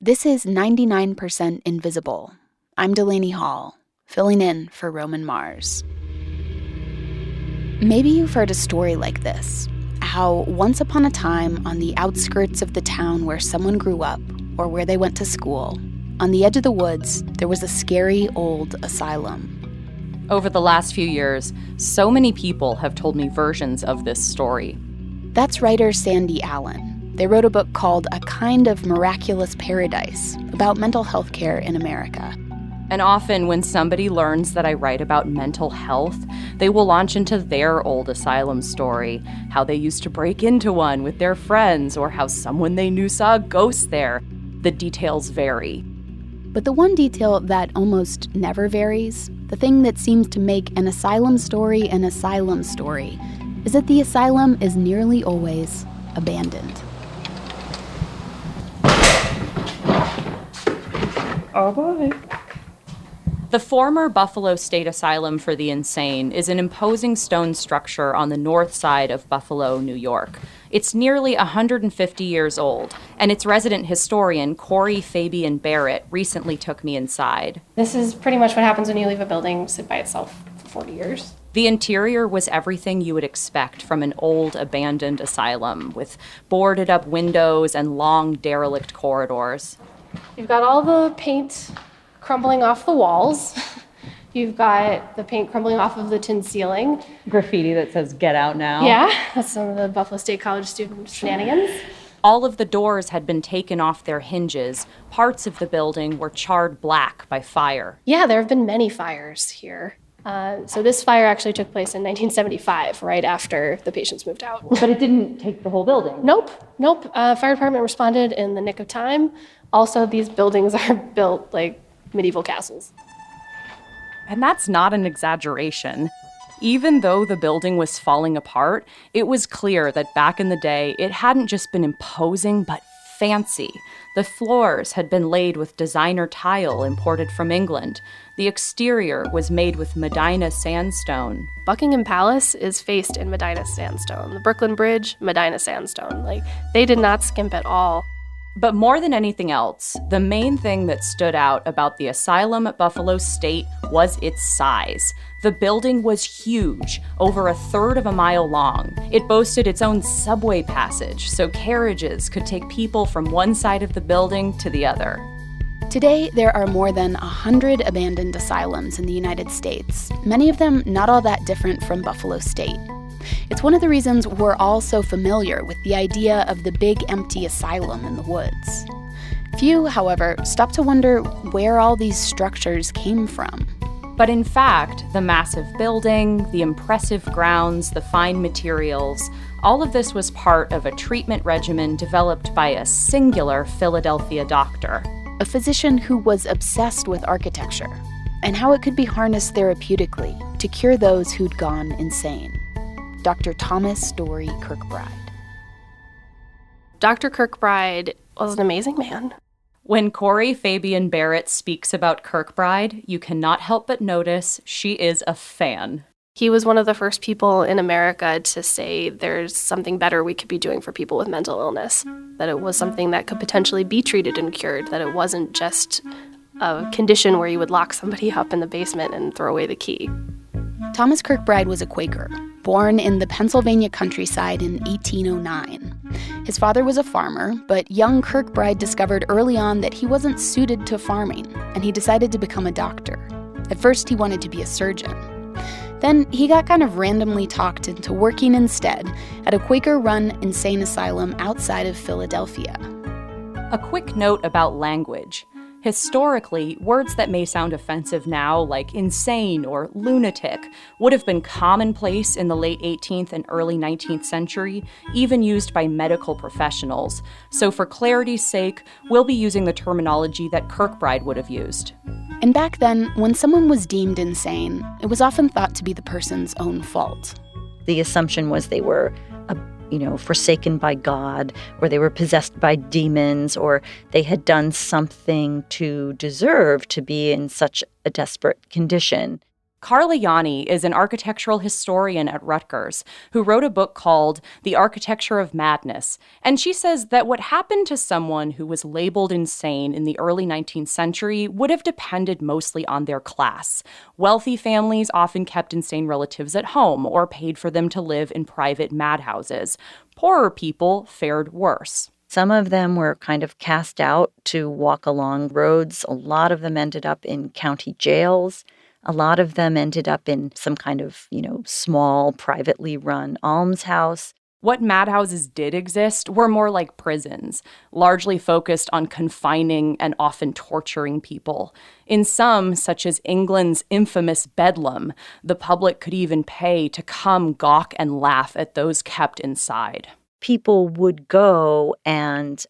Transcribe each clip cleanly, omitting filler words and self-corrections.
This is 99% Invisible. I'm Delaney Hall, filling in for Roman Mars. Maybe you've heard a story like this, how once upon a time on the outskirts of the town where someone grew up or where they went to school, on the edge of the woods, there was a scary old asylum. Over the last few years, so many people have told me versions of this story. That's writer Sandy Allen. They wrote a book called A Kind of Miraculous Paradise about mental health care in America. And often when somebody learns that I write about mental health, they will launch into their old asylum story, how they used to break into one with their friends, or how someone they knew saw a ghost there. The details vary. But the one detail that almost never varies, the thing that seems to make an asylum story, is that the asylum is nearly always abandoned. Oh boy. The former Buffalo State Asylum for the Insane is an imposing stone structure on the north side of Buffalo, New York. It's nearly 150 years old, and its resident historian, Corey Fabian Barrett, recently took me inside. This is pretty much what happens when you leave a building sit by itself for 40 years. The interior was everything you would expect from an old, abandoned asylum, with boarded-up windows and long, derelict corridors. You've got all the paint crumbling off the walls. You've got the paint crumbling off of the tin ceiling. Graffiti that says, "Get out now." Yeah, that's some of the Buffalo State College student shenanigans. All of the doors had been taken off their hinges. Parts of the building were charred black by fire. Yeah, there have been many fires here. So this fire actually took place in 1975, right after the patients moved out. But it didn't take the whole building. Nope. Fire department responded in the nick of time. Also, these buildings are built like medieval castles. And that's not an exaggeration. Even though the building was falling apart, it was clear that back in the day, it hadn't just been imposing, but fancy. The floors had been laid with designer tile imported from England. The exterior was made with Medina sandstone. Buckingham Palace is faced in Medina sandstone. The Brooklyn Bridge, Medina sandstone. They did not skimp at all. But more than anything else, the main thing that stood out about the asylum at Buffalo State was its size. The building was huge, over a third of a mile long. It boasted its own subway passage, so carriages could take people from one side of the building to the other. Today, there are more than 100 abandoned asylums in the United States, many of them not all that different from Buffalo State. It's one of the reasons we're all so familiar with the idea of the big empty asylum in the woods. Few, however, stop to wonder where all these structures came from. But in fact, the massive building, the impressive grounds, the fine materials, all of this was part of a treatment regimen developed by a singular Philadelphia doctor. A physician who was obsessed with architecture and how it could be harnessed therapeutically to cure those who'd gone insane. Dr. Thomas Story Kirkbride. Dr. Kirkbride was an amazing man. When Corey Fabian Barrett speaks about Kirkbride, you cannot help but notice she is a fan. He was one of the first people in America to say there's something better we could be doing for people with mental illness, that it was something that could potentially be treated and cured, that it wasn't just a condition where you would lock somebody up in the basement and throw away the key. Thomas Kirkbride was a Quaker, born in the Pennsylvania countryside in 1809. His father was a farmer, but young Kirkbride discovered early on that he wasn't suited to farming, and he decided to become a doctor. At first, he wanted to be a surgeon. Then he got kind of randomly talked into working instead at a Quaker-run insane asylum outside of Philadelphia. A quick note about language. Historically, words that may sound offensive now, like insane or lunatic, would have been commonplace in the late 18th and early 19th century, even used by medical professionals. So for clarity's sake, we'll be using the terminology that Kirkbride would have used. And back then, when someone was deemed insane, it was often thought to be the person's own fault. The assumption was they were forsaken by God, or they were possessed by demons, or they had done something to deserve to be in such a desperate condition. Carla Yanni is an architectural historian at Rutgers who wrote a book called The Architecture of Madness, and she says that what happened to someone who was labeled insane in the early 19th century would have depended mostly on their class. Wealthy families often kept insane relatives at home or paid for them to live in private madhouses. Poorer people fared worse. Some of them were kind of cast out to walk along roads. A lot of them ended up in county jails. A lot of them ended up in some kind of, small, privately run almshouse. What madhouses did exist were more like prisons, largely focused on confining and often torturing people. In some, such as England's infamous Bedlam, the public could even pay to come gawk and laugh at those kept inside. People would go and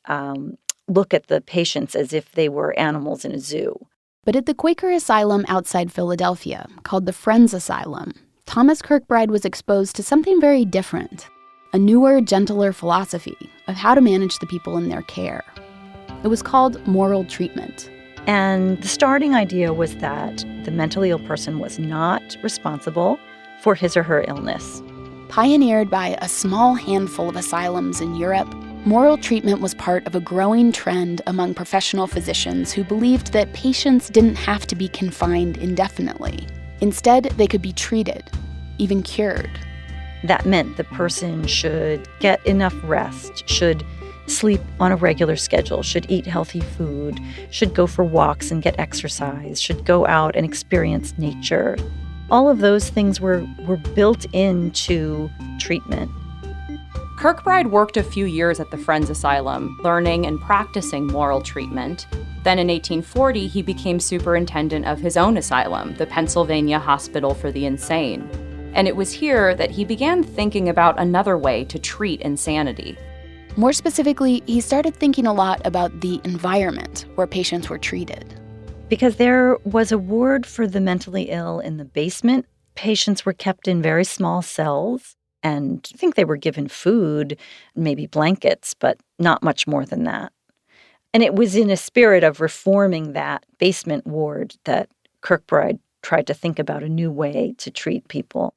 look at the patients as if they were animals in a zoo. But at the Quaker asylum outside Philadelphia, called the Friends Asylum, Thomas Kirkbride was exposed to something very different, a newer, gentler philosophy of how to manage the people in their care. It was called moral treatment. And the starting idea was that the mentally ill person was not responsible for his or her illness. Pioneered by a small handful of asylums in Europe, moral treatment was part of a growing trend among professional physicians who believed that patients didn't have to be confined indefinitely. Instead, they could be treated, even cured. That meant the person should get enough rest, should sleep on a regular schedule, should eat healthy food, should go for walks and get exercise, should go out and experience nature. All of those things were built into treatment. Kirkbride worked a few years at the Friends Asylum, learning and practicing moral treatment. Then in 1840, he became superintendent of his own asylum, the Pennsylvania Hospital for the Insane. And it was here that he began thinking about another way to treat insanity. More specifically, he started thinking a lot about the environment where patients were treated. Because there was a ward for the mentally ill in the basement. Patients were kept in very small cells. And I think they were given food, maybe blankets, but not much more than that. And it was in a spirit of reforming that basement ward that Kirkbride tried to think about a new way to treat people.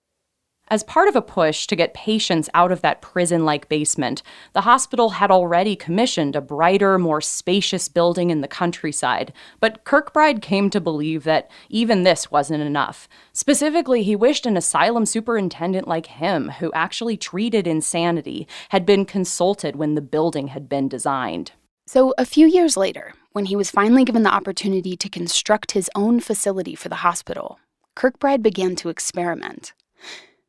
As part of a push to get patients out of that prison-like basement, the hospital had already commissioned a brighter, more spacious building in the countryside. But Kirkbride came to believe that even this wasn't enough. Specifically, he wished an asylum superintendent like him, who actually treated insanity, had been consulted when the building had been designed. So a few years later, when he was finally given the opportunity to construct his own facility for the hospital, Kirkbride began to experiment.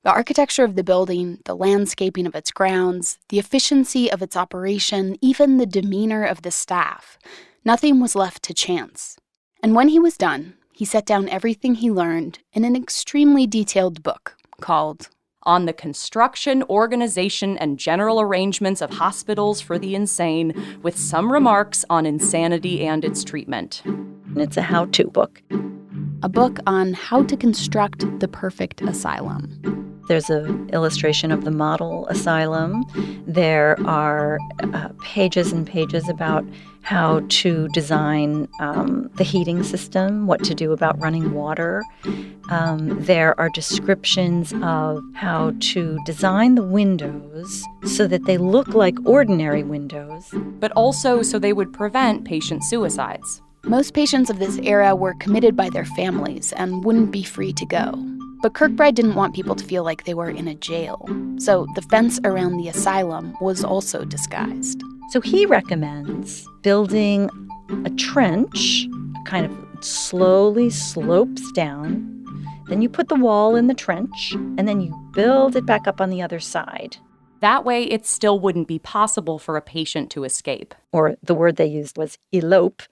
The architecture of the building, the landscaping of its grounds, the efficiency of its operation, even the demeanor of the staff, nothing was left to chance. And when he was done, he set down everything he learned in an extremely detailed book called On the Construction, Organization, and General Arrangements of Hospitals for the Insane, with some remarks on insanity and its treatment. And it's a how-to book. A book on how to construct the perfect asylum. There's an illustration of the model asylum. There are pages and pages about how to design the heating system, what to do about running water. There are descriptions of how to design the windows so that they look like ordinary windows, but also so they would prevent patient suicides. Most patients of this era were committed by their families and wouldn't be free to go. But Kirkbride didn't want people to feel like they were in a jail, so the fence around the asylum was also disguised. So he recommends building a trench, kind of slowly slopes down. Then you put the wall in the trench, and then you build it back up on the other side. That way, it still wouldn't be possible for a patient to escape. Or the word they used was elope.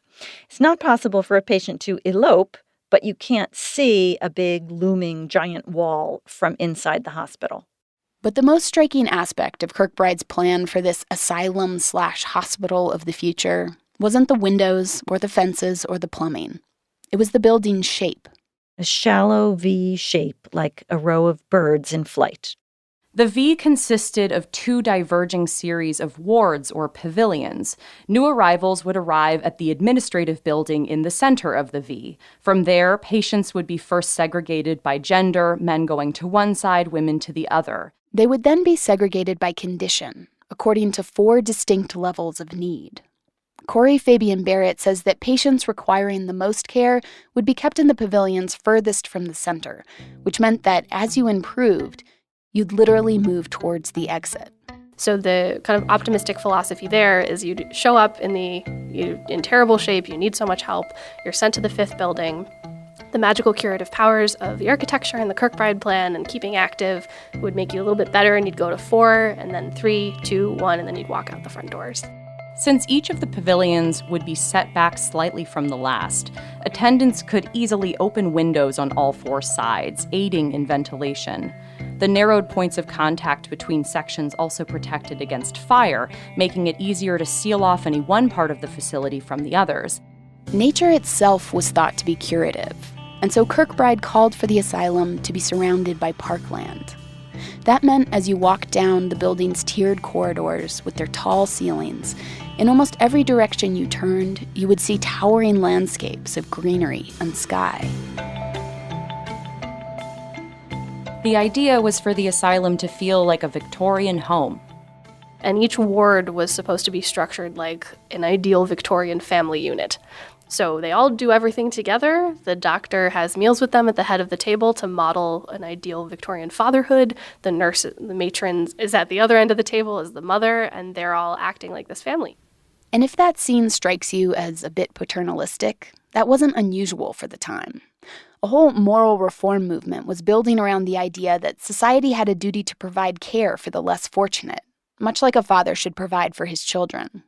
It's not possible for a patient to elope, but you can't see a big, looming, giant wall from inside the hospital. But the most striking aspect of Kirkbride's plan for this asylum/hospital of the future wasn't the windows or the fences or the plumbing. It was the building's shape. A shallow V shape, like a row of birds in flight. The V consisted of two diverging series of wards or pavilions. New arrivals would arrive at the administrative building in the center of the V. From there, patients would be first segregated by gender, men going to one side, women to the other. They would then be segregated by condition, according to 4 distinct levels of need. Corey Fabian Barrett says that patients requiring the most care would be kept in the pavilions furthest from the center, which meant that as you improved, you'd literally move towards the exit. So the kind of optimistic philosophy there is you'd show up you're in terrible shape, you need so much help, you're sent to the 5th building. The magical curative powers of the architecture and the Kirkbride Plan and keeping active would make you a little bit better, and you'd go to 4, and then 3, 2, 1, and then you'd walk out the front doors. Since each of the pavilions would be set back slightly from the last, attendants could easily open windows on all 4 sides, aiding in ventilation. The narrowed points of contact between sections also protected against fire, making it easier to seal off any one part of the facility from the others. Nature itself was thought to be curative, and so Kirkbride called for the asylum to be surrounded by parkland. That meant as you walked down the building's tiered corridors with their tall ceilings, in almost every direction you turned, you would see towering landscapes of greenery and sky. The idea was for the asylum to feel like a Victorian home. And each ward was supposed to be structured like an ideal Victorian family unit. So they all do everything together. The doctor has meals with them at the head of the table to model an ideal Victorian fatherhood. The nurse, the matron, is at the other end of the table as the mother, and they're all acting like this family. And if that scene strikes you as a bit paternalistic, that wasn't unusual for the time. A whole moral reform movement was building around the idea that society had a duty to provide care for the less fortunate, much like a father should provide for his children.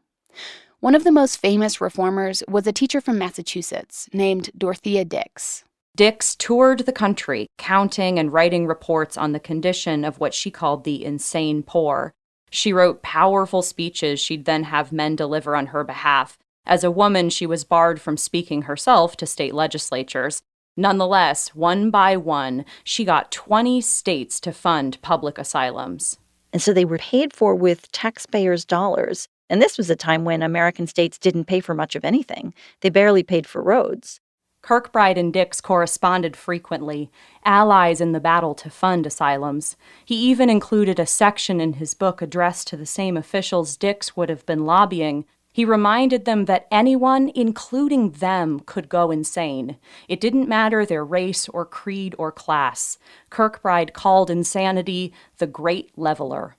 One of the most famous reformers was a teacher from Massachusetts named Dorothea Dix. Dix toured the country, counting and writing reports on the condition of what she called the insane poor. She wrote powerful speeches she'd then have men deliver on her behalf. As a woman, she was barred from speaking herself to state legislatures. Nonetheless, one by one, she got 20 states to fund public asylums. And so they were paid for with taxpayers' dollars. And this was a time when American states didn't pay for much of anything. They barely paid for roads. Kirkbride and Dix corresponded frequently, allies in the battle to fund asylums. He even included a section in his book addressed to the same officials Dix would have been lobbying. He reminded them that anyone, including them, could go insane. It didn't matter their race or creed or class. Kirkbride called insanity the Great Leveler.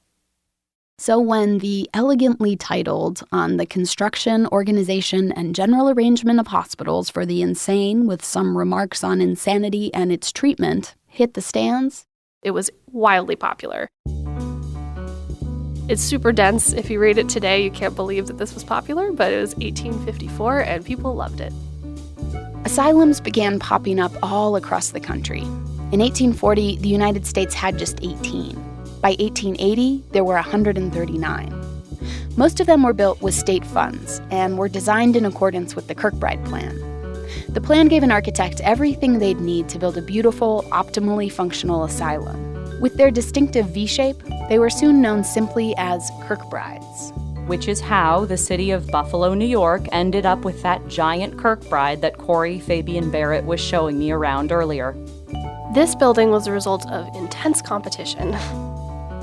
So when the elegantly titled On the Construction, Organization, and General Arrangement of Hospitals for the Insane with Some Remarks on Insanity and Its Treatment hit the stands, it was wildly popular. It's super dense. If you read it today, you can't believe that this was popular, but it was 1854 and people loved it. Asylums began popping up all across the country. In 1840, the United States had just 18. By 1880, there were 139. Most of them were built with state funds and were designed in accordance with the Kirkbride Plan. The plan gave an architect everything they'd need to build a beautiful, optimally functional asylum. With their distinctive V-shape, they were soon known simply as Kirkbrides. Which is how the city of Buffalo, New York ended up with that giant Kirkbride that Corey Fabian Barrett was showing me around earlier. This building was a result of intense competition.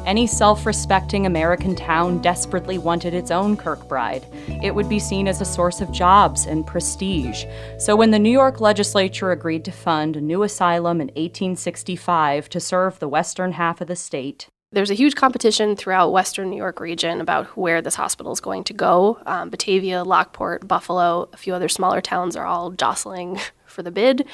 Any self-respecting American town desperately wanted its own Kirkbride. It would be seen as a source of jobs and prestige. So when the New York legislature agreed to fund a new asylum in 1865 to serve the western half of the state, there's a huge competition throughout western New York region about where this hospital is going to go. Batavia, Lockport, Buffalo, a few other smaller towns are all jostling for the bid.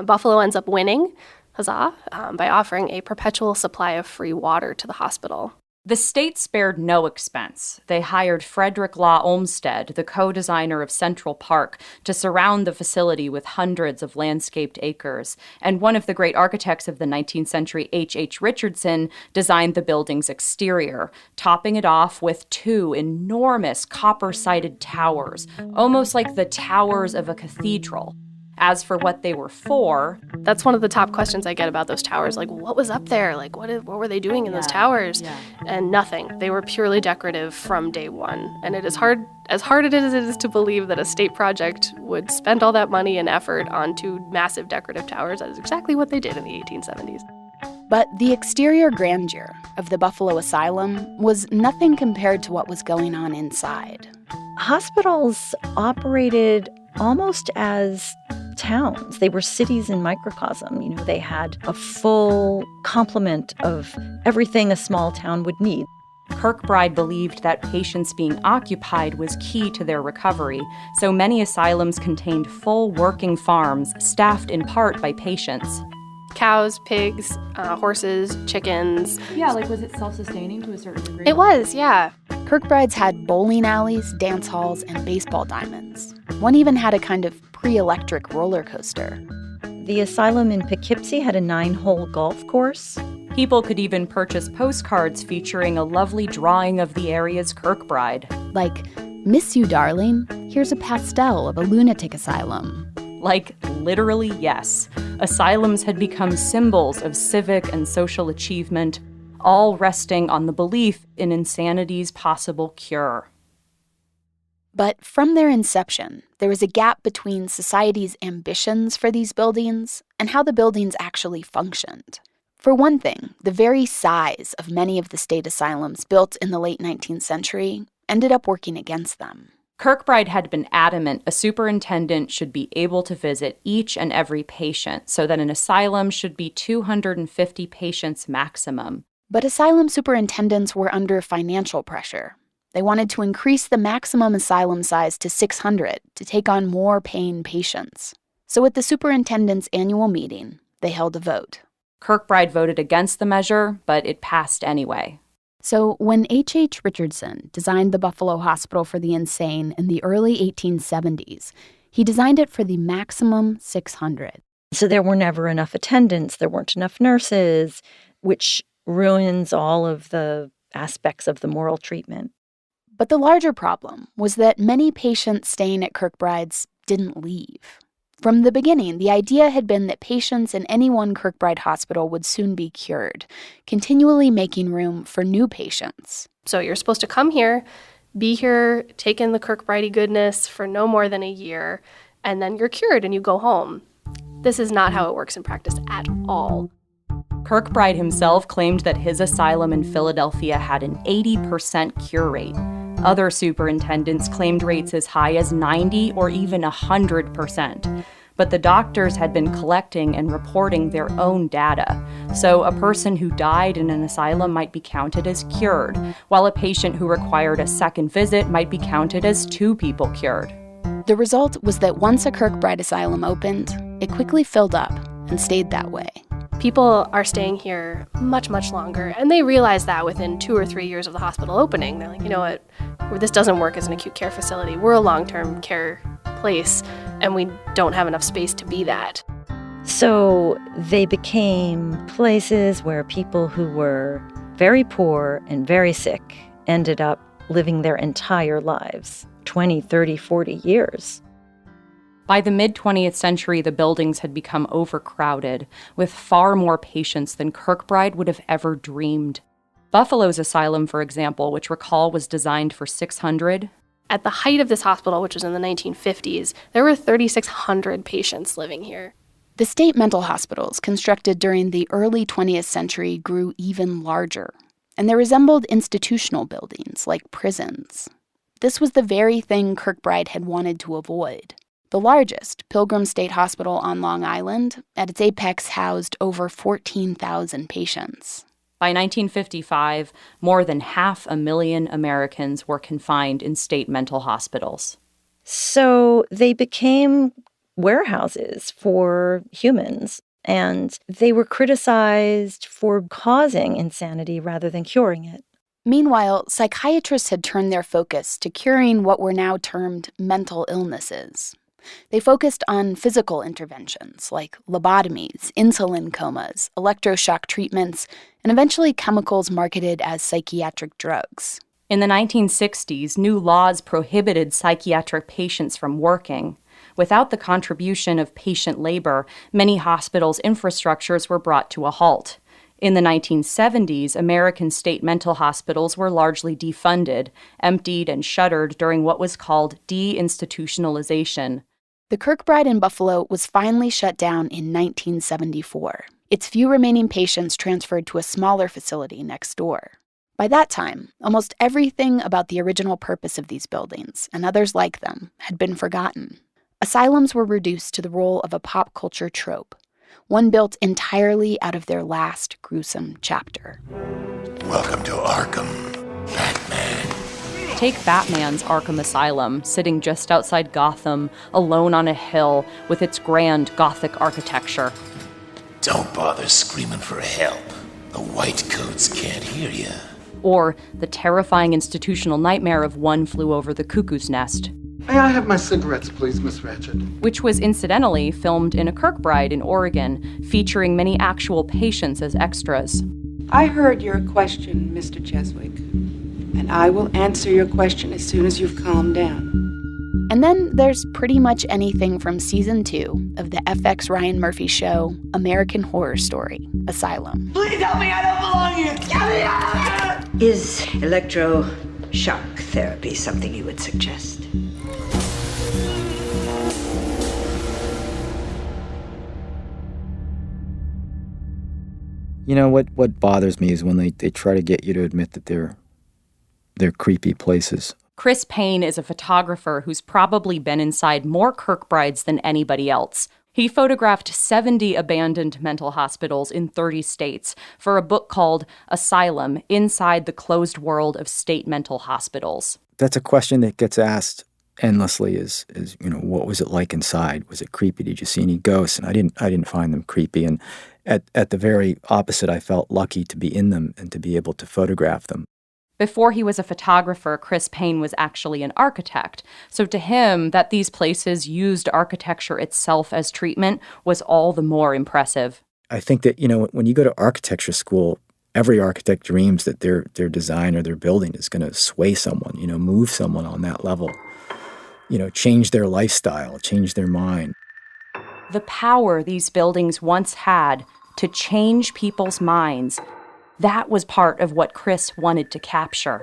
Buffalo ends up winning. Huzzah, by offering a perpetual supply of free water to the hospital. The state spared no expense. They hired Frederick Law Olmsted, the co-designer of Central Park, to surround the facility with hundreds of landscaped acres. And one of the great architects of the 19th century, H.H. Richardson, designed the building's exterior, topping it off with 2 enormous copper-sided towers, almost like the towers of a cathedral. As for what they were for, that's one of the top questions I get about those towers. Like, what was up there? Like, what were they doing in those towers? Yeah. And nothing. They were purely decorative from day one. And it is hard as it is to believe that a state project would spend all that money and effort on two massive decorative towers. That is exactly what they did in the 1870s. But the exterior grandeur of the Buffalo Asylum was nothing compared to what was going on inside. Hospitals operated almost as towns. They were cities in microcosm. You know, they had a full complement of everything a small town would need. Kirkbride believed that patients being occupied was key to their recovery, so many asylums contained full working farms staffed in part by patients. Cows, pigs, horses, chickens. Yeah, like was it self-sustaining to a certain degree? It was, yeah. Kirkbride's had bowling alleys, dance halls, and baseball diamonds. One even had a kind of pre-electric roller coaster. The asylum in Poughkeepsie had a 9-hole golf course. People could even purchase postcards featuring a lovely drawing of the area's Kirkbride. Like, "Miss you, darling. Here's a pastel of a lunatic asylum." Like, literally, yes. Asylums had become symbols of civic and social achievement, all resting on the belief in insanity's possible cure. But from their inception, there was a gap between society's ambitions for these buildings and how the buildings actually functioned. For one thing, the very size of many of the state asylums built in the late 19th century ended up working against them. Kirkbride had been adamant a superintendent should be able to visit each and every patient so that an asylum should be 250 patients maximum. But asylum superintendents were under financial pressure. They wanted to increase the maximum asylum size to 600 to take on more paying patients. So at the superintendent's annual meeting, they held a vote. Kirkbride voted against the measure, but it passed anyway. So when H.H. Richardson designed the Buffalo Hospital for the Insane in the early 1870s, he designed it for the maximum 600. So there were never enough attendants, there weren't enough nurses, which ruins all of the aspects of the moral treatment. But the larger problem was that many patients staying at Kirkbride's didn't leave. From the beginning, the idea had been that patients in any one Kirkbride hospital would soon be cured, continually making room for new patients. So you're supposed to come here, be here, take in the Kirkbride goodness for no more than a year, and then you're cured and you go home. This is not how it works in practice at all. Kirkbride himself claimed that his asylum in Philadelphia had an 80% cure rate. Other superintendents claimed rates as high as 90 or even 100%. But the doctors had been collecting and reporting their own data. So a person who died in an asylum might be counted as cured, while a patient who required a second visit might be counted as 2 people cured. The result was that once a Kirkbride asylum opened, it quickly filled up and stayed that way. People are staying here much, much longer, and they realize that within 2 or 3 years of the hospital opening. They're like, you know what, this doesn't work as an acute care facility. We're a long-term care place, and we don't have enough space to be that. So they became places where people who were very poor and very sick ended up living their entire lives, 20, 30, 40 years. By the mid-20th century, the buildings had become overcrowded, with far more patients than Kirkbride would have ever dreamed. Buffalo's asylum, for example, which recall was designed for 600. At the height of this hospital, which was in the 1950s, there were 3,600 patients living here. The state mental hospitals constructed during the early 20th century grew even larger, and they resembled institutional buildings like prisons. This was the very thing Kirkbride had wanted to avoid. The largest, Pilgrim State Hospital on Long Island, at its apex housed over 14,000 patients. By 1955, more than 500,000 Americans were confined in state mental hospitals. So they became warehouses for humans, and they were criticized for causing insanity rather than curing it. Meanwhile, psychiatrists had turned their focus to curing what were now termed mental illnesses. They focused on physical interventions like lobotomies, insulin comas, electroshock treatments, and eventually chemicals marketed as psychiatric drugs. In the 1960s, new laws prohibited psychiatric patients from working. Without the contribution of patient labor, many hospitals' infrastructures were brought to a halt. In the 1970s, American state mental hospitals were largely defunded, emptied, and shuttered during what was called deinstitutionalization. The Kirkbride in Buffalo was finally shut down in 1974. Its few remaining patients transferred to a smaller facility next door. By that time, almost everything about the original purpose of these buildings, and others like them, had been forgotten. Asylums were reduced to the role of a pop culture trope, one built entirely out of their last gruesome chapter. Welcome to Arkham, Batman. Take Batman's Arkham Asylum, sitting just outside Gotham, alone on a hill with its grand Gothic architecture. Don't bother screaming for help. The white coats can't hear you. Or the terrifying institutional nightmare of One Flew Over the Cuckoo's Nest. May I have my cigarettes, please, Miss Ratched? Which was incidentally filmed in a Kirkbride in Oregon, featuring many actual patients as extras. I heard your question, Mr. Cheswick, and I will answer your question as soon as you've calmed down. And then there's pretty much anything from season 2 of the FX Ryan Murphy show, American Horror Story, Asylum. Please help me, I don't belong here! Get me out of here! Is electroshock therapy something you would suggest? You know, what bothers me is when they try to get you to admit that they're creepy places. Chris Payne is a photographer who's probably been inside more Kirkbrides than anybody else. He photographed 70 abandoned mental hospitals in 30 states for a book called Asylum, Inside the Closed World of State Mental Hospitals. That's a question that gets asked endlessly is what was it like inside? Was it creepy? Did you see any ghosts? And I didn't find them creepy. And at the very opposite, I felt lucky to be in them and to be able to photograph them. Before he was a photographer, Chris Payne was actually an architect. So to him, that these places used architecture itself as treatment was all the more impressive. I think that, when you go to architecture school, every architect dreams that their design or their building is going to sway someone, move someone on that level, change their lifestyle, change their mind. The power these buildings once had to change people's minds, that was part of what Chris wanted to capture.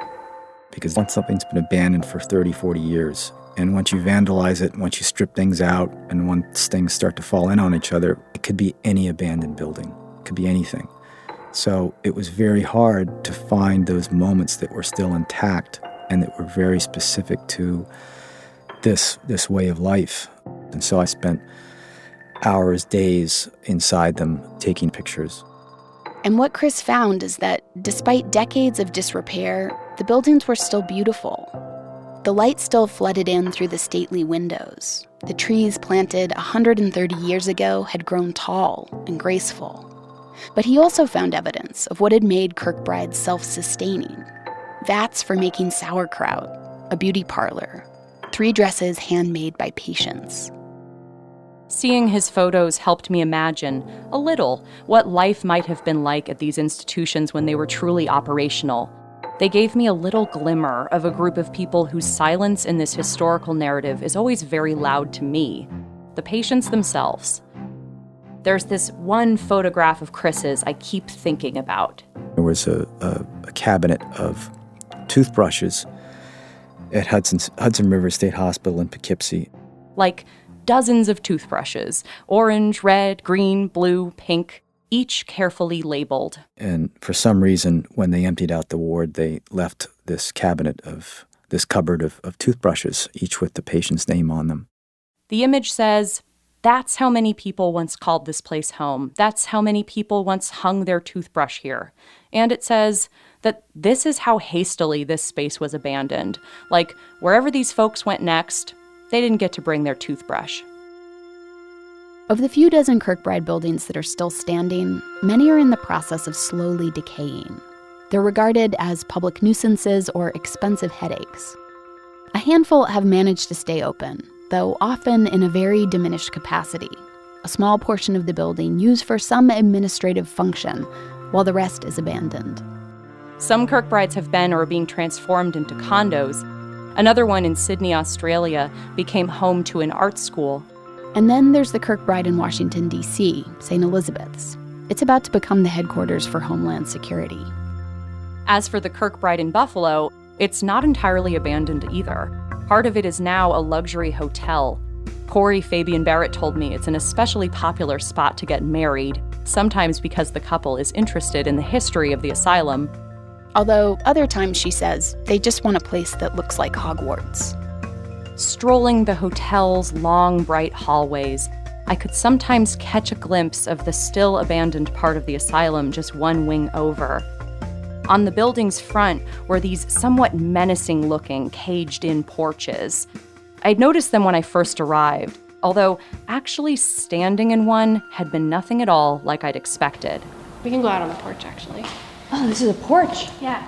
Because once something's been abandoned for 30, 40 years, and once you vandalize it, once you strip things out, and once things start to fall in on each other, it could be any abandoned building. It could be anything. So it was very hard to find those moments that were still intact and that were very specific to this way of life. And so I spent hours, days inside them taking pictures. And what Chris found is that despite decades of disrepair, the buildings were still beautiful. The light still flooded in through the stately windows. The trees planted 130 years ago had grown tall and graceful. But he also found evidence of what had made Kirkbride self-sustaining. Vats for making sauerkraut, a beauty parlor, 3 dresses handmade by patients. Seeing his photos helped me imagine, a little, what life might have been like at these institutions when they were truly operational. They gave me a little glimmer of a group of people whose silence in this historical narrative is always very loud to me, the patients themselves. There's this one photograph of Chris's I keep thinking about. There was a cabinet of toothbrushes at Hudson River State Hospital in Poughkeepsie. Like dozens of toothbrushes, orange, red, green, blue, pink, each carefully labeled. And for some reason, when they emptied out the ward, they left this cupboard of toothbrushes, each with the patient's name on them. The image says, that's how many people once called this place home. That's how many people once hung their toothbrush here. And it says that this is how hastily this space was abandoned. Like, wherever these folks went next, they didn't get to bring their toothbrush. Of the few dozen Kirkbride buildings that are still standing, many are in the process of slowly decaying. They're regarded as public nuisances or expensive headaches. A handful have managed to stay open, though often in a very diminished capacity. A small portion of the building used for some administrative function, while the rest is abandoned. Some Kirkbrides have been or are being transformed into condos, Another one in Sydney, Australia, became home to an art school. And then there's the Kirkbride in Washington, D.C., St. Elizabeth's. It's about to become the headquarters for Homeland Security. As for the Kirkbride in Buffalo, it's not entirely abandoned either. Part of it is now a luxury hotel. Corey Fabian Barrett told me it's an especially popular spot to get married, sometimes because the couple is interested in the history of the asylum. Although other times, she says, they just want a place that looks like Hogwarts. Strolling the hotel's long, bright hallways, I could sometimes catch a glimpse of the still abandoned part of the asylum just one wing over. On the building's front were these somewhat menacing-looking, caged-in porches. I'd noticed them when I first arrived, although actually standing in one had been nothing at all like I'd expected. We can go out on the porch, actually. Oh, this is a porch. Yeah.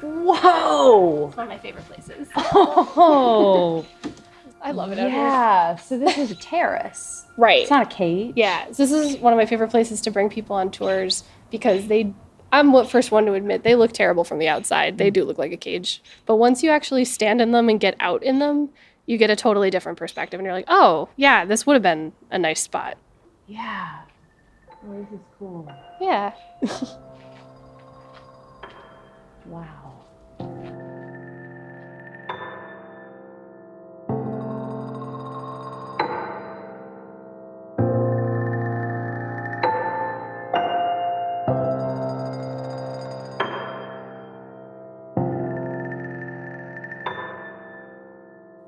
Whoa! It's one of my favorite places. Oh! I love it out here. Yeah, so this is a terrace. Right. It's not a cage. Yeah, so this is one of my favorite places to bring people on tours because I'm the first one to admit they look terrible from the outside. They do look like a cage. But once you actually stand in them and get out in them, you get a totally different perspective. And you're like, oh, yeah, this would have been a nice spot. Yeah. Oh, this is cool. Yeah. Wow.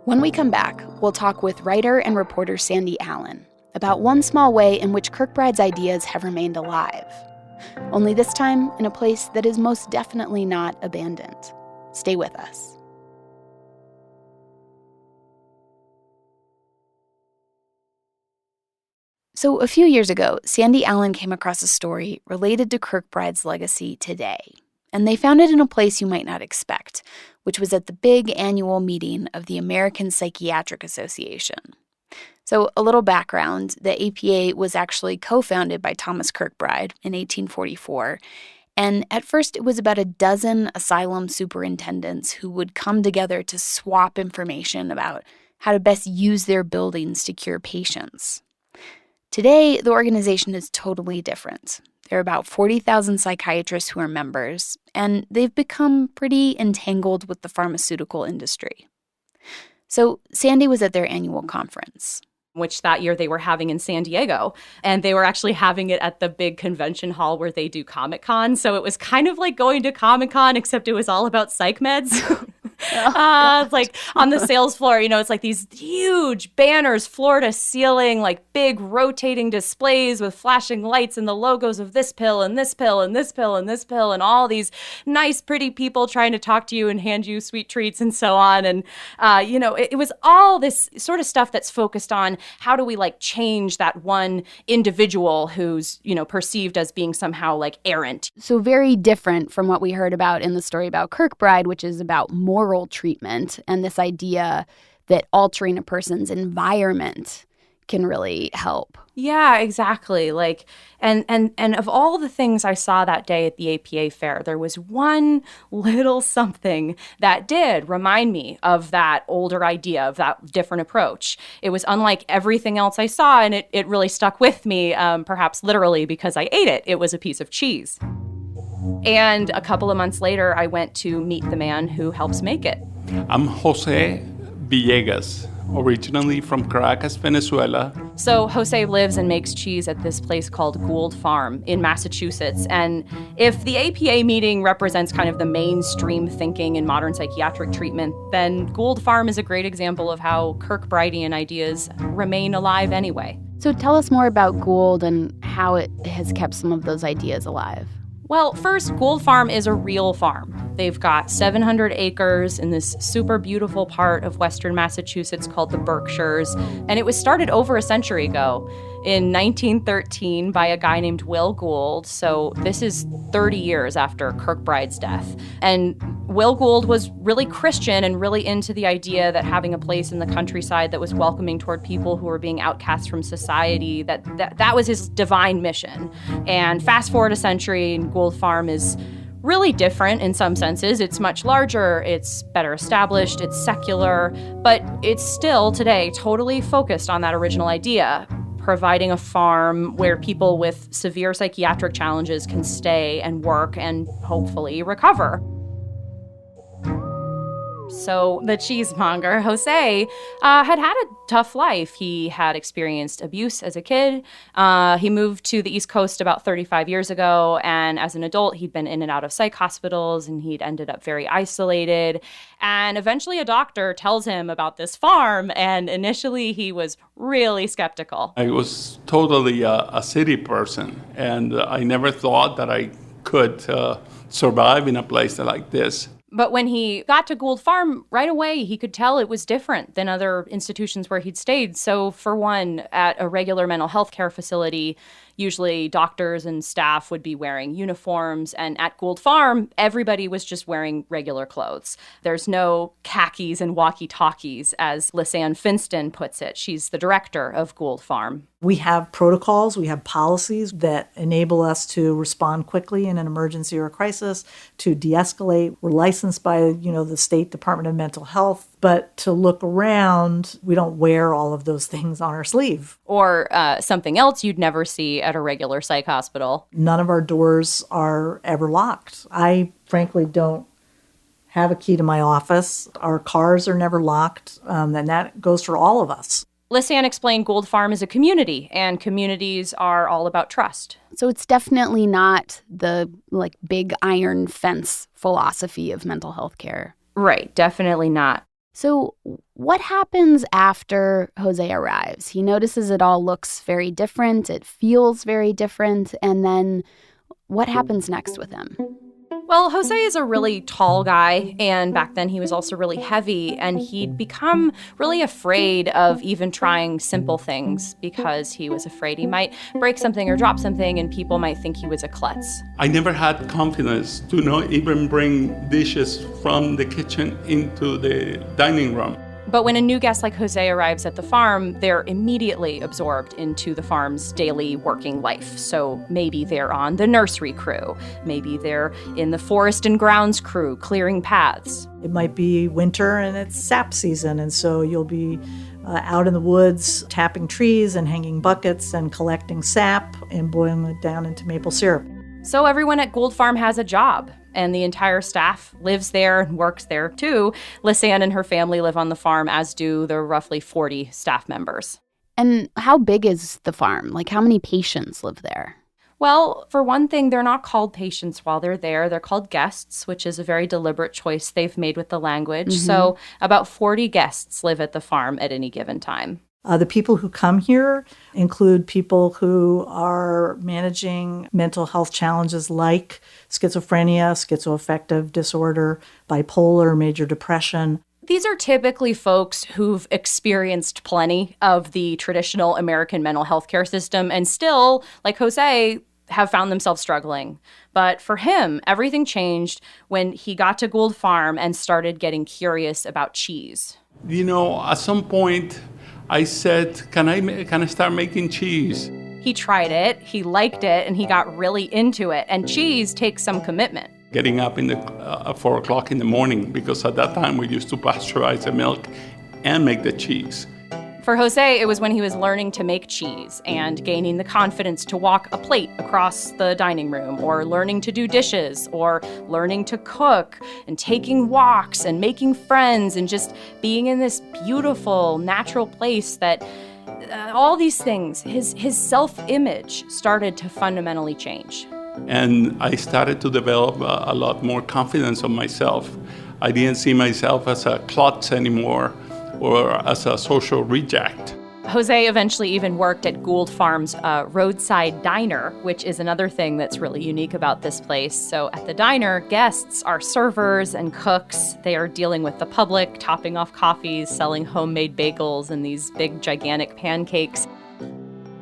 When we come back, we'll talk with writer and reporter Sandy Allen about one small way in which Kirkbride's ideas have remained alive. Only this time in a place that is most definitely not abandoned. Stay with us. So a few years ago, Sandy Allen came across a story related to Kirkbride's legacy today. And they found it in a place you might not expect, which was at the big annual meeting of the American Psychiatric Association. So a little background, the APA was actually co-founded by Thomas Kirkbride in 1844, and at first it was about a dozen asylum superintendents who would come together to swap information about how to best use their buildings to cure patients. Today, the organization is totally different. There are about 40,000 psychiatrists who are members, and they've become pretty entangled with the pharmaceutical industry. So Sandy was at their annual conference, which that year they were having in San Diego. And they were actually having it at the big convention hall where they do Comic-Con. So it was kind of like going to Comic-Con, except it was all about psych meds. It's like on the sales floor, it's like these huge banners, floor to ceiling, like big rotating displays with flashing lights and the logos of this pill and this pill and this pill and this pill and all these nice, pretty people trying to talk to you and hand you sweet treats and so on. And, it was all this sort of stuff that's focused on how do we change that one individual who's, perceived as being somehow errant. So very different from what we heard about in the story about Kirkbride, which is about moral treatment and this idea that altering a person's environment can really help. Yeah, exactly. And of all the things I saw that day at the APA fair, there was one little something that did remind me of that older idea, of that different approach. It was unlike everything else I saw, and it really stuck with me, perhaps literally because I ate it. It was a piece of cheese. And a couple of months later, I went to meet the man who helps make it. I'm Jose Villegas, originally from Caracas, Venezuela. So Jose lives and makes cheese at this place called Gould Farm in Massachusetts. And if the APA meeting represents kind of the mainstream thinking in modern psychiatric treatment, then Gould Farm is a great example of how Kirkbridean ideas remain alive anyway. So tell us more about Gould and how it has kept some of those ideas alive. Well, first, Gould Farm is a real farm. They've got 700 acres in this super beautiful part of western Massachusetts called the Berkshires, and it was started over a century ago in 1913 by a guy named Will Gould, so this is 30 years after Kirkbride's death. And Will Gould was really Christian and really into the idea that having a place in the countryside that was welcoming toward people who were being outcast from society, that was his divine mission. And fast forward a century, and Gould Farm is really different in some senses. It's much larger, it's better established, it's secular, but it's still today totally focused on that original idea, providing a farm where people with severe psychiatric challenges can stay and work and hopefully recover. So the cheesemonger, Jose, had a tough life. He had experienced abuse as a kid. He moved to the East Coast about 35 years ago, and as an adult, he'd been in and out of psych hospitals, and he'd ended up very isolated. And eventually a doctor tells him about this farm, and initially he was really skeptical. I was totally a city person, and I never thought that I could survive in a place like this. But when he got to Gould Farm, right away, he could tell it was different than other institutions where he'd stayed. So for one, at a regular mental health care facility, usually doctors and staff would be wearing uniforms. And at Gould Farm, everybody was just wearing regular clothes. There's no khakis and walkie-talkies, as Lisanne Finston puts it. She's the director of Gould Farm. We have protocols, we have policies that enable us to respond quickly in an emergency or a crisis, to de-escalate. We're licensed by, the State Department of Mental Health, but to look around, we don't wear all of those things on our sleeve. Or something else you'd never see at a regular psych hospital. None of our doors are ever locked. I frankly don't have a key to my office. Our cars are never locked, and that goes for all of us. Lisanne explained Gould Farm is a community, and communities are all about trust. So it's definitely not the big iron fence philosophy of mental health care. Right, definitely not. So what happens after Jose arrives? He notices it all looks very different, it feels very different, and then what happens next with him? Well, Jose is a really tall guy, and back then he was also really heavy, and he'd become really afraid of even trying simple things because he was afraid he might break something or drop something, and people might think he was a klutz. I never had confidence to not even bring dishes from the kitchen into the dining room. But when a new guest like Jose arrives at the farm, they're immediately absorbed into the farm's daily working life. So maybe they're on the nursery crew. Maybe they're in the forest and grounds crew, clearing paths. It might be winter and it's sap season, and so you'll be out in the woods tapping trees and hanging buckets and collecting sap and boiling it down into maple syrup. So everyone at Gould Farm has a job, and the entire staff lives there and works there too. Lisanne and her family live on the farm, as do the roughly 40 staff members. And how big is the farm? How many patients live there? Well, for one thing, they're not called patients while they're there. They're called guests, which is a very deliberate choice they've made with the language. Mm-hmm. So about 40 guests live at the farm at any given time. The people who come here include people who are managing mental health challenges like schizophrenia, schizoaffective disorder, bipolar, major depression. These are typically folks who've experienced plenty of the traditional American mental health care system and still, like Jose, have found themselves struggling. But for him, everything changed when he got to Gould Farm and started getting curious about cheese. At some point, I said, can I start making cheese? He tried it, he liked it, and he got really into it. And cheese takes some commitment. Getting up at 4 o'clock in the morning, because at that time we used to pasteurize the milk and make the cheese. For Jose, it was when he was learning to make cheese and gaining the confidence to walk a plate across the dining room, or learning to do dishes, or learning to cook, and taking walks and making friends and just being in this beautiful, natural place that all these things, his self-image started to fundamentally change. And I started to develop a lot more confidence in myself. I didn't see myself as a klutz anymore, or as a social reject. Jose eventually even worked at Gould Farm's roadside diner, which is another thing that's really unique about this place. So at the diner, guests are servers and cooks. They are dealing with the public, topping off coffees, selling homemade bagels and these big, gigantic pancakes.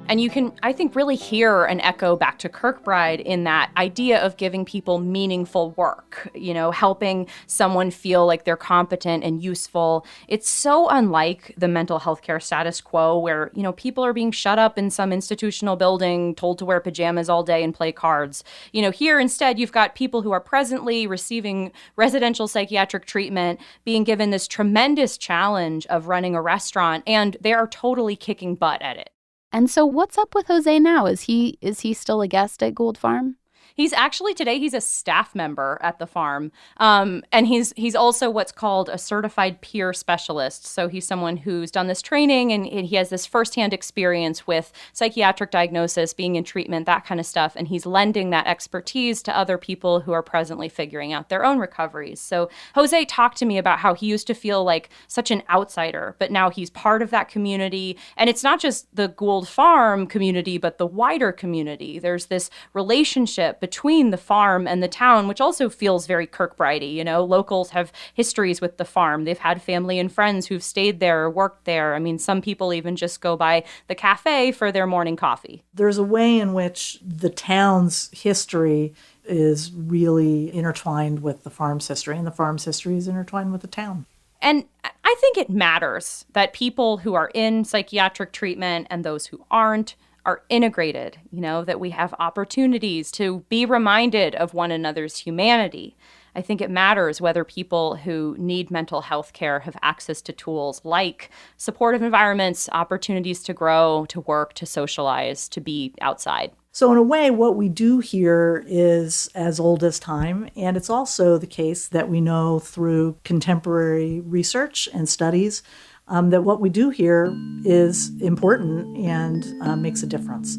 And you can, I think, really hear an echo back to Kirkbride in that idea of giving people meaningful work, helping someone feel like they're competent and useful. It's so unlike the mental health care status quo where, people are being shut up in some institutional building, told to wear pajamas all day and play cards. Here instead, you've got people who are presently receiving residential psychiatric treatment, being given this tremendous challenge of running a restaurant, and they are totally kicking butt at it. And so what's up with Jose now? Is he still a guest at Gould Farm? He's actually, today, he's a staff member at the farm. And he's also what's called a certified peer specialist. So he's someone who's done this training and he has this firsthand experience with psychiatric diagnosis, being in treatment, that kind of stuff. And he's lending that expertise to other people who are presently figuring out their own recoveries. So Jose talked to me about how he used to feel like such an outsider, but now he's part of that community. And it's not just the Gould Farm community, but the wider community. There's this relationship between the farm and the town, which also feels very Kirkbride-y. Locals have histories with the farm. They've had family and friends who've stayed there or worked there. I mean, some people even just go by the cafe for their morning coffee. There's a way in which the town's history is really intertwined with the farm's history, and the farm's history is intertwined with the town. And I think it matters that people who are in psychiatric treatment and those who aren't are integrated, that we have opportunities to be reminded of one another's humanity. I think it matters whether people who need mental health care have access to tools like supportive environments, opportunities to grow, to work, to socialize, to be outside. So in a way, what we do here is as old as time, and it's also the case that we know through contemporary research and studies that what we do here is important and makes a difference.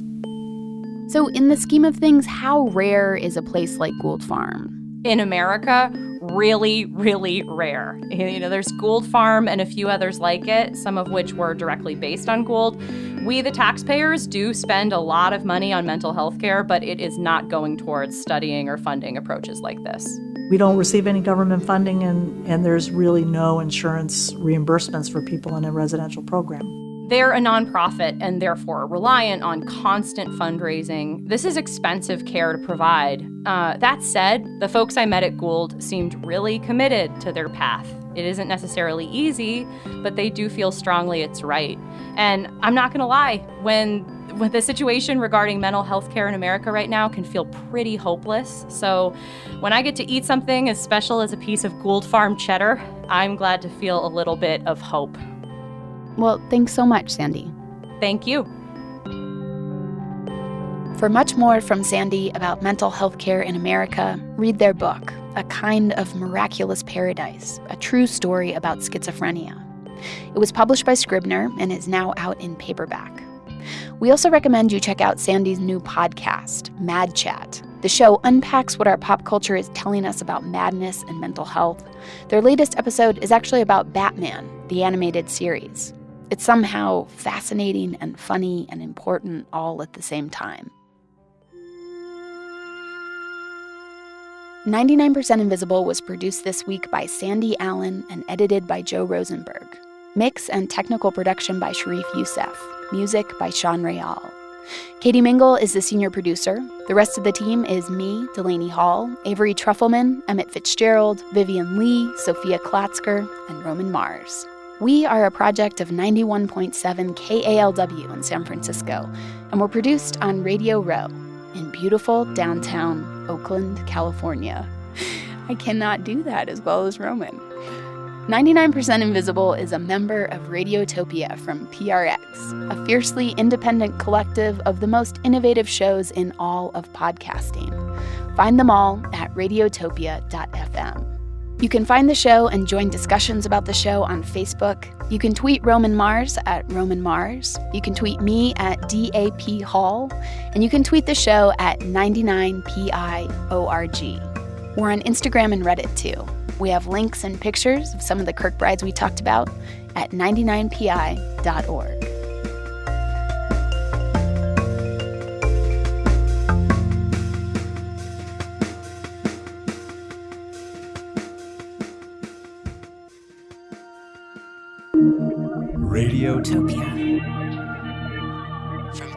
So in the scheme of things, how rare is a place like Gould Farm? In America, really, really rare. There's Gould Farm and a few others like it, some of which were directly based on Gould. We, the taxpayers, do spend a lot of money on mental health care, but it is not going towards studying or funding approaches like this. We don't receive any government funding, and there's really no insurance reimbursements for people in a residential program. They're a nonprofit and therefore reliant on constant fundraising. This is expensive care to provide. That said, the folks I met at Gould seemed really committed to their path. It isn't necessarily easy, but they do feel strongly it's right. And I'm not going to lie, when the situation regarding mental health care in America right now can feel pretty hopeless. So when I get to eat something as special as a piece of Gould Farm cheddar, I'm glad to feel a little bit of hope. Well, thanks so much, Sandy. Thank you. For much more from Sandy about mental health care in America, read their book, A Kind of Miraculous Paradise, a true story about schizophrenia. It was published by Scribner and is now out in paperback. We also recommend you check out Sandy's new podcast, Mad Chat. The show unpacks what our pop culture is telling us about madness and mental health. Their latest episode is actually about Batman, the animated series. It's somehow fascinating and funny and important all at the same time. 99% Invisible was produced this week by Sandy Allen and edited by Joe Rosenberg. Mix and technical production by Sharif Youssef. Music by Sean Rayal. Katie Mingle is the senior producer. The rest of the team is me, Delaney Hall, Avery Trufelman, Emmett Fitzgerald, Vivian Lee, Sophia Klatzker, and Roman Mars. We are a project of 91.7 KALW in San Francisco, and we're produced on Radio Row in beautiful downtown Oakland, California. I cannot do that as well as Roman. 99% Invisible is a member of Radiotopia from PRX, a fiercely independent collective of the most innovative shows in all of podcasting. Find them all at radiotopia.fm. You can find the show and join discussions about the show on Facebook. You can tweet Roman Mars at Roman Mars. You can tweet me at DAP Hall. And you can tweet the show at 99PIORG. We're on Instagram and Reddit too. We have links and pictures of some of the Kirkbrides we talked about at 99pi.org. Radiotopia from